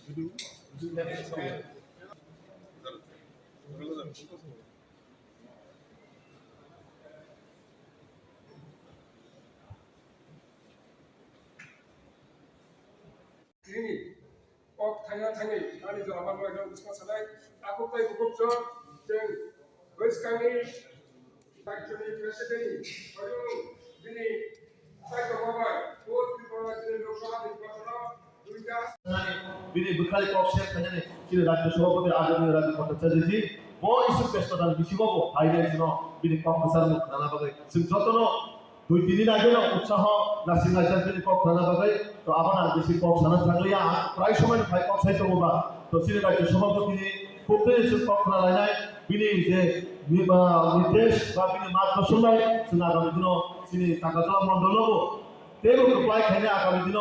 ini tanya ani jaman mereka diskus sanai aku tai bukupso jeng weskani factory president baru ini saya kebawa buat di bawah jadi lokal di bawah dunia ini bekali konsep tanya nih kini রাজ্য সভাপতি আদরণীয় রাজু ভট্টাচার্যজি ও issue ব্যস্ততার বিশিবাবু highlight জন বিনি কংগ্রেসের মুখ নানা বাগে যতন 2-3 দিন আগে উৎসাহ নাসিম রাজার বিনি কংগ্রেস নানা বাগে তো আবার আর বেশি কংগ্রেস থাকলে প্রায় সময় ভাই কংগ্রেস হবা তো সিনি রাজ্য সভাপতি খুব ইস্যু কংগ্রেস লাইনাই বিনি যে নির্দেশ বা বিনি মার্গদর্শন নাই আগামী দিন সিনি কাকাজলা মন্ডল তেল প্রায় খাইলে আগামী দিন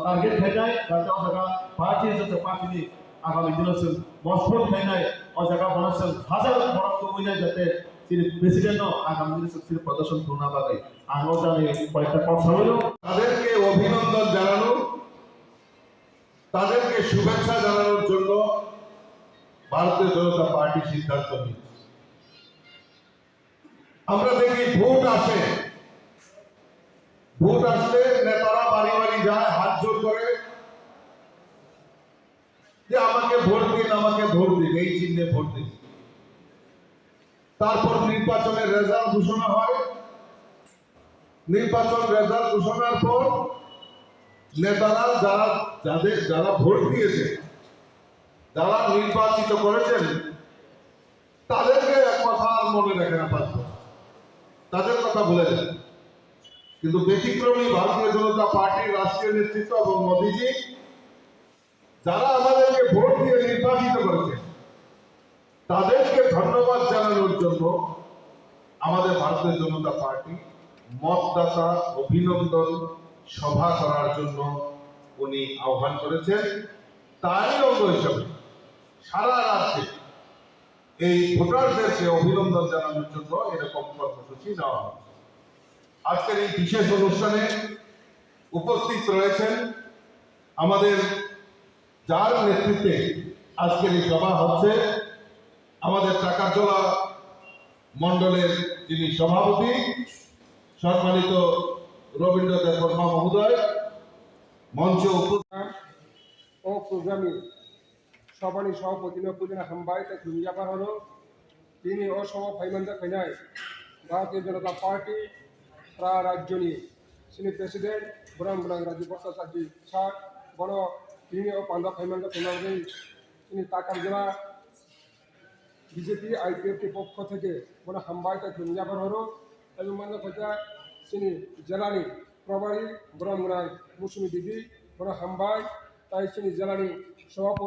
টার্গেट खायनाय जाहाथे अजागा पार्टी जाते पार्टीनि आगामी दिनाव जों मजबुत खायनाय अजागा बना जों हाजार बरफ कमैनाय जाते যিনি প্রেসিডেন্ট আগামী দিনে শক্তির প্রদর্শন করুন বাগে আরও জানি কয়েকটা কথা হলো তাদেরকে অভিনন্দন জানানো তাদেরকে শুভেচ্ছা জানানোর জন্য ভারতীয় জনতা পার্টি সিদ্ধান্ত নিয়েছে। আমরা দেখি ভোট আসলে নেতারা বাড়ি বাড়ি যায় হাত জোর করে যে আমাকে ভোট দিন এই চিহ্নে ভোট দিন। তারপর নির্বাচনের রেজাল্ট ঘোষণা হয়, নির্বাচন রেজাল্ট ঘোষণার পর নেতারা যারা ভোট দিয়েছে যারা নির্বাচিত করেছেন তাদেরকে এক কথা আর মনে রাখে না, তাদের কথা ভুলে যায়। কিন্তু ব্যতিক্রমী ভারতীয় জনতা পার্টির রাষ্ট্রীয় নেতৃত্ব এবং মোদীজি যারা আমাদেরকে ভোট দিয়ে নির্বাচিত করেছেন তাদেরকে ধন্যবাদ জানানোর জন্য আমাদের ভারতীয় জনতা পার্টি মতদাতা অভিনন্দন সভা করার জন্য উনি আহ্বান করেছেন। তারই অঙ্গ হিসাবে সারা রাজ্যে এই ভোটারদেরকে অভিনন্দন জানানোর জন্য এরকম কর্মসূচি নেওয়া হচ্ছে। আজকের এই বিশেষ অনুষ্ঠানে উপস্থিত রয়েছেন আমাদের যার নেতৃত্বে আজকের এই সভা হচ্ছে আমাদের টাকারজলা মণ্ডলের যিনি সভাপতি সম্মানিত রবীন্দ্র দেববর্মা মহোদয় মঞ্চ ও প্রোগ্রামে সভানি সভাপতি পুজনা হামবাই তাই দুনিয়াবার হলো তিনি ও সভা ফাইমানদা ফাইনাই ভারতীয় জনতা পার্টি রাজ্যনি সিনি প্রেসিডেন্ট বুরাম রাজু ভট্টাচার্য স্যার বড় তিনি ও পান্দা ফাইমানদা ফাইনাই তিনি টাকারজলা বিজেপি আইপিএফ পক্ষ থেকে বড় হামবাই তাই দুনিয়াবার হলো এবং মানে কথা সিনি জেলানি প্রভারী বুরাম মুসুমি দিদি বড় হামবাই তাই সিনি জেলানি সভাপতি